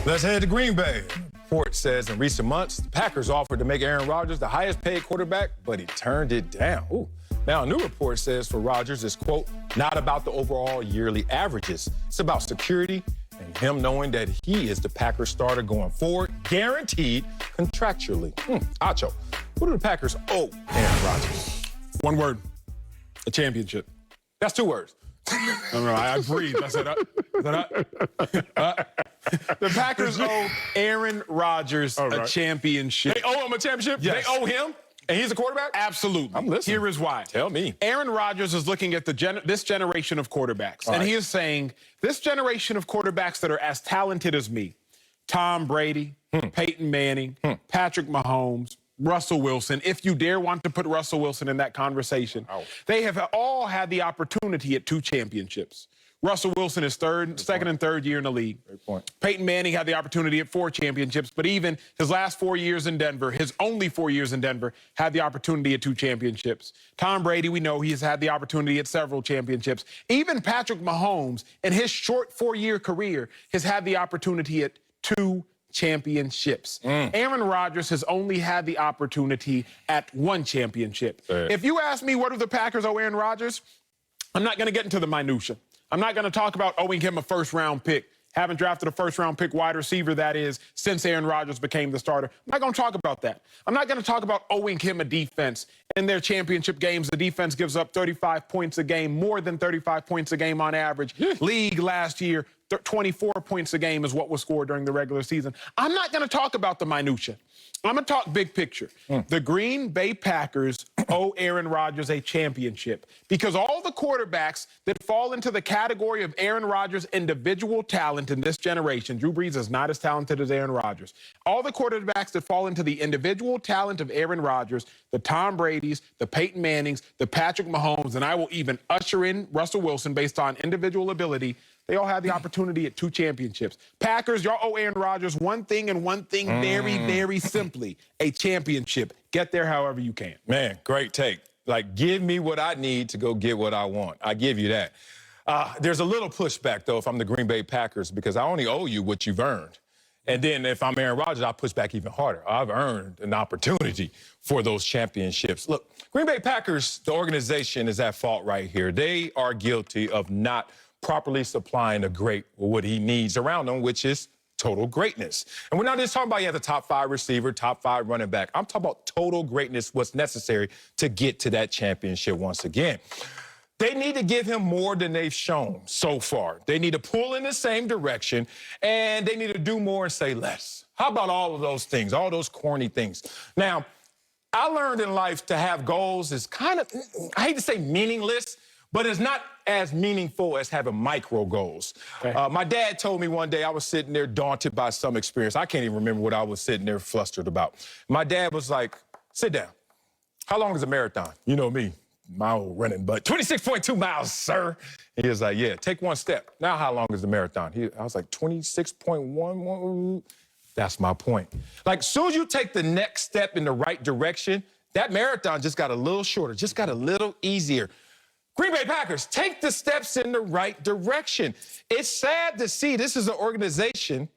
Let's head to Green Bay. Report says in recent months, the Packers offered to make Aaron Rodgers the highest paid quarterback, but he turned it down. Ooh. Now, a new report says for Rodgers, it's, quote, not about the overall yearly averages. It's about security and him knowing that he is the Packers starter going forward, guaranteed contractually. Acho, what do the Packers owe Aaron Rodgers? One word, a championship. That's two words. No, I breathed. I said, the Packers owe Aaron Rodgers a championship. They owe him a championship? Yes. They owe him? And he's a quarterback? Absolutely. I'm listening. Here is why. Tell me. Aaron Rodgers is looking at this generation of quarterbacks, and he is saying, this generation of quarterbacks that are as talented as me, Tom Brady, Peyton Manning, Patrick Mahomes, Russell Wilson, if you dare want to put Russell Wilson in that conversation, they have all had the opportunity at 2 championships. Russell Wilson is second and third year in the league. Great point. Peyton Manning had the opportunity at 4 championships, but even his last 4 years in Denver, his only 4 years in Denver, had the opportunity at 2 championships. Tom Brady, we know he's had the opportunity at several championships. Even Patrick Mahomes, in his short 4-year career, has had the opportunity at 2 championships. Aaron Rodgers has only had the opportunity at 1 championship. If you ask me what do the Packers owe Aaron Rodgers, I'm not going to get into the minutia. I'm not going to talk about owing him a first-round pick. Haven't drafted a first-round pick wide receiver, that is, since Aaron Rodgers became the starter. I'm not going to talk about that. I'm not going to talk about owing him a defense. In their championship games, the defense gives up 35 points a game, more than 35 points a game on average. League last year, 24 points a game is what was scored during the regular season. I'm not going to talk about the minutia. I'm going to talk big picture. The Green Bay Packers owe Aaron Rodgers a championship because all the quarterbacks that fall into the category of Aaron Rodgers' individual talent in this generation, Drew Brees is not as talented as Aaron Rodgers. All the quarterbacks that fall into the individual talent of Aaron Rodgers, the Tom Bradys, the Peyton Mannings, the Patrick Mahomes, and I will even usher in Russell Wilson based on individual ability, they all had the opportunity at 2 championships. Packers, y'all owe Aaron Rodgers one thing and one thing very, very simply, a championship. Get there however you can. Man, great take. Like, give me what I need to go get what I want. I give you that. There's a little pushback, though, if I'm the Green Bay Packers, because I only owe you what you've earned. And then if I'm Aaron Rodgers, I'll push back even harder. I've earned an opportunity for those championships. Look, Green Bay Packers, the organization is at fault right here. They are guilty of not properly supplying the great what he needs around him, which is total greatness. And we're not just talking about you have the top 5 receiver, top 5 running back. I'm talking about total greatness, what's necessary to get to that championship once again. They need to give him more than they've shown so far. They need to pull in the same direction, and they need to do more and say less. How about all of those things, all those corny things? Now, I learned in life to have goals is kind of, I hate to say meaningless, but it's not as meaningful as having micro goals. My dad told me one day I was sitting there daunted by some experience. I can't even remember what I was sitting there flustered about. My dad was like, sit down. How long is a marathon? You know me, my old running butt. 26.2 miles, sir. He was like, yeah, take 1 step. Now how long is the marathon? I was like, 26.1. That's my point. Like, soon as you take the next step in the right direction, that marathon just got a little shorter, just got a little easier. Green Bay Packers, take the steps in the right direction. It's sad to see this is an organization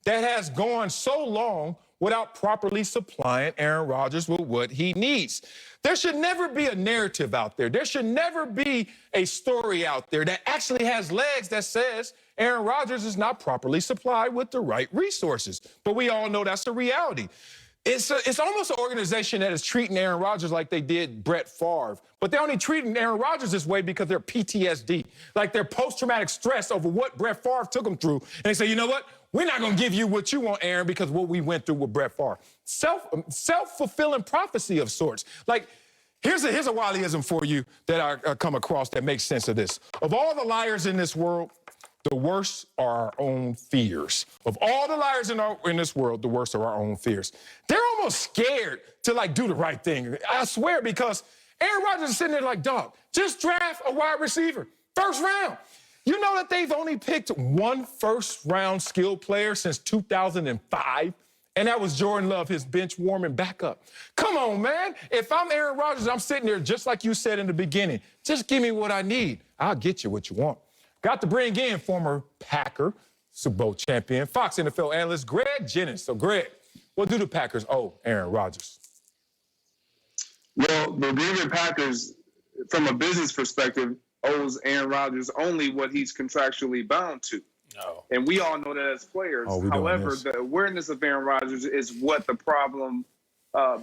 that has gone so long without properly supplying Aaron Rodgers with what he needs. There should never be a narrative out there. There should never be a story out there that actually has legs that says Aaron Rodgers is not properly supplied with the right resources. But we all know that's the reality. It's almost an organization that is treating Aaron Rodgers like they did Brett Favre. But they're only treating Aaron Rodgers this way because they're PTSD. Like they're post-traumatic stress over what Brett Favre took them through. And they say, you know what? We're not going to give you what you want, Aaron, because what we went through with Brett Favre. Self-fulfilling prophecy of sorts. Like, here's a Wileyism for you that I come across that makes sense of this. Of all the liars in this world, the worst are our own fears. Of all the liars in this world, the worst are our own fears. They're almost scared to, like, do the right thing. I swear, because Aaron Rodgers is sitting there like, dog, just draft a wide receiver. First round. You know that they've only picked 1 first-round skilled player since 2005? And that was Jordan Love, his bench warming backup. Come on, man. If I'm Aaron Rodgers, I'm sitting there just like you said in the beginning. Just give me what I need. I'll get you what you want. Got to bring in former Packer, Super Bowl champion, Fox NFL analyst Greg Jennings. So, Greg, what do the Packers owe Aaron Rodgers? Well, the Green Bay Packers, from a business perspective, owes Aaron Rodgers only what he's contractually bound to. Oh. And we all know that as players. However, the awareness of Aaron Rodgers is what the problem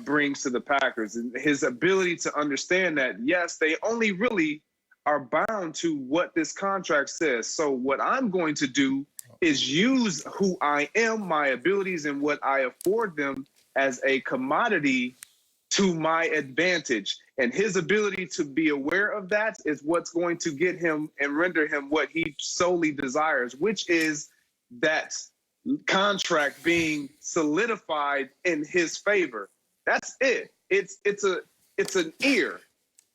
brings to the Packers. And his ability to understand that, yes, they only really are bound to what this contract says. So what I'm going to do is use who I am, my abilities, and what I afford them as a commodity to my advantage. And his ability to be aware of that is what's going to get him and render him what he solely desires, which is that contract being solidified in his favor. That's it. It's an ear.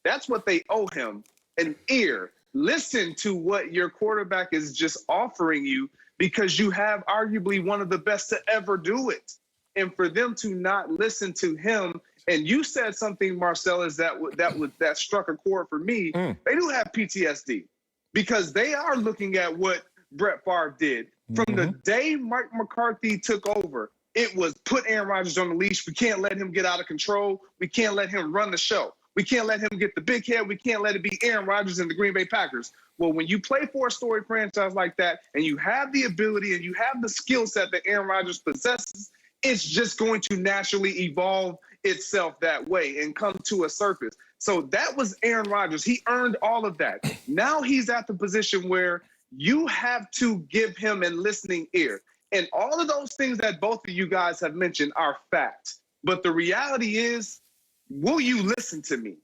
That's what they owe him, an ear. Listen to what your quarterback is just offering you, because you have arguably one of the best to ever do it. And for them to not listen to him, and you said something, Marcellus, that struck a chord for me. They do have PTSD, because they are looking at what Brett Favre did. From the day Mike McCarthy took over, it was put Aaron Rodgers on the leash. We can't let him get out of control. We can't let him run the show. We can't let him get the big head. We can't let it be Aaron Rodgers and the Green Bay Packers. Well, when you play for a storied franchise like that, and you have the ability and you have the skill set that Aaron Rodgers possesses, it's just going to naturally evolve itself that way and come to a surface. So that was Aaron Rodgers. He earned all of that. Now he's at the position where you have to give him a listening ear. And all of those things that both of you guys have mentioned are fact. But the reality is, will you listen to me?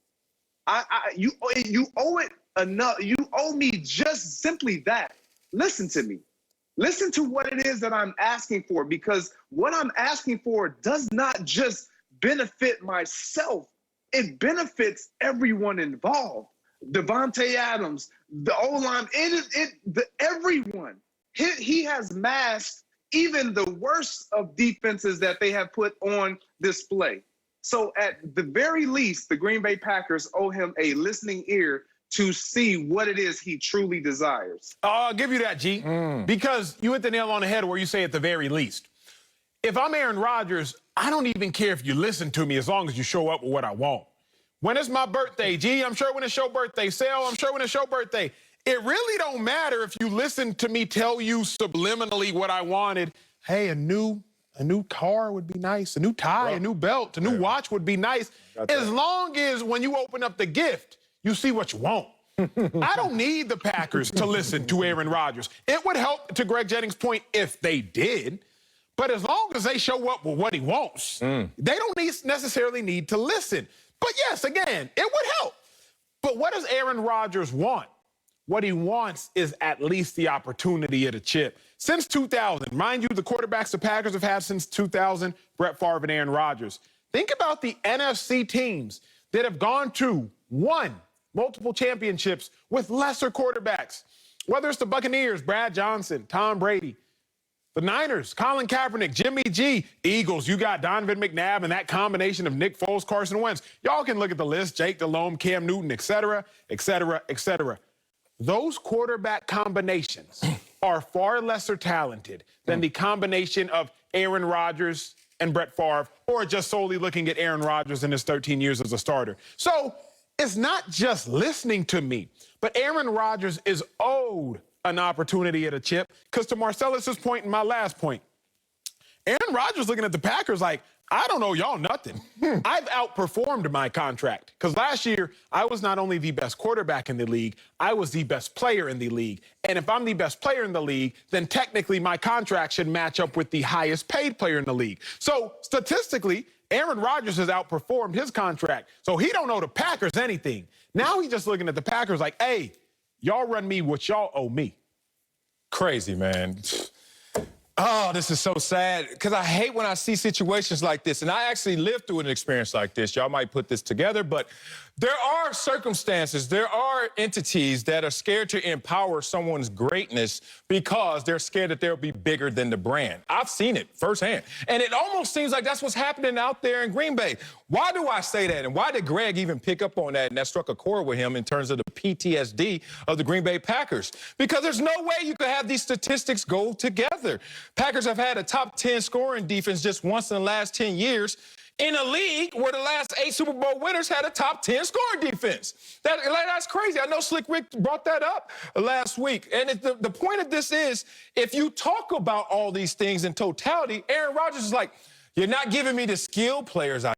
You owe it enough. You owe me just simply that. Listen to me. Listen to what it is that I'm asking for, because what I'm asking for does not just benefit myself. It benefits everyone involved. Devontae Adams, the O-line, everyone. He has masked even the worst of defenses that they have put on display. So at the very least, the Green Bay Packers owe him a listening ear to see what it is he truly desires. I'll give you that, G, because you hit the nail on the head where you say at the very least. If I'm Aaron Rodgers, I don't even care if you listen to me as long as you show up with what I want. When it's my birthday, G, I'm sure when it's your birthday. Sale, I'm sure when it's your birthday. It really don't matter if you listen to me tell you subliminally what I wanted. Hey, a new car would be nice. A new tie, a new belt, a new watch would be nice. As long as when you open up the gift, you see what you want. I don't need the Packers to listen to Aaron Rodgers. It would help, to Greg Jennings' point, if they did. But as long as they show up with what he wants, they don't necessarily need to listen. But yes, again, it would help. But what does Aaron Rodgers want? What he wants is at least the opportunity at a chip. Since 2000, mind you, the quarterbacks the Packers have had since 2000, Brett Favre and Aaron Rodgers. Think about the NFC teams that have gone to multiple championships with lesser quarterbacks. Whether it's the Buccaneers, Brad Johnson, Tom Brady, the Niners, Colin Kaepernick, Jimmy G, Eagles, you got Donovan McNabb and that combination of Nick Foles, Carson Wentz. Y'all can look at the list, Jake Delhomme, Cam Newton, et cetera, et cetera, et cetera. Those quarterback combinations are far lesser talented than the combination of Aaron Rodgers and Brett Favre, or just solely looking at Aaron Rodgers in his 13 years as a starter. So it's not just listening to me, but Aaron Rodgers is owed an opportunity at a chip, because to Marcellus's point and my last point, Aaron Rodgers looking at the Packers like, I don't know y'all nothing. I've outperformed my contract, because last year I was not only the best quarterback in the league, I was the best player in the league. And if I'm the best player in the league, then technically my contract should match up with the highest paid player in the league. So statistically, Aaron Rodgers has outperformed his contract. So he don't owe the Packers anything. Now he's just looking at the Packers like, hey, y'all run me what y'all owe me. Crazy, man. Oh, this is so sad because I hate when I see situations like this. And I actually lived through an experience like this. Y'all might put this together, but there are circumstances, there are entities that are scared to empower someone's greatness because they're scared that they'll be bigger than the brand. I've seen it firsthand. And it almost seems like that's what's happening out there in Green Bay. Why do I say that? And why did Greg even pick up on that? And that struck a chord with him in terms of the PTSD of the Green Bay Packers. Because there's no way you could have these statistics go together. Packers have had a top 10 scoring defense just once in the last 10 years in a league where the last 8 Super Bowl winners had a top 10 scoring defense. That's crazy. I know Slick Rick brought that up last week. And the point of this is, if you talk about all these things in totality, Aaron Rodgers is like, you're not giving me the skill players I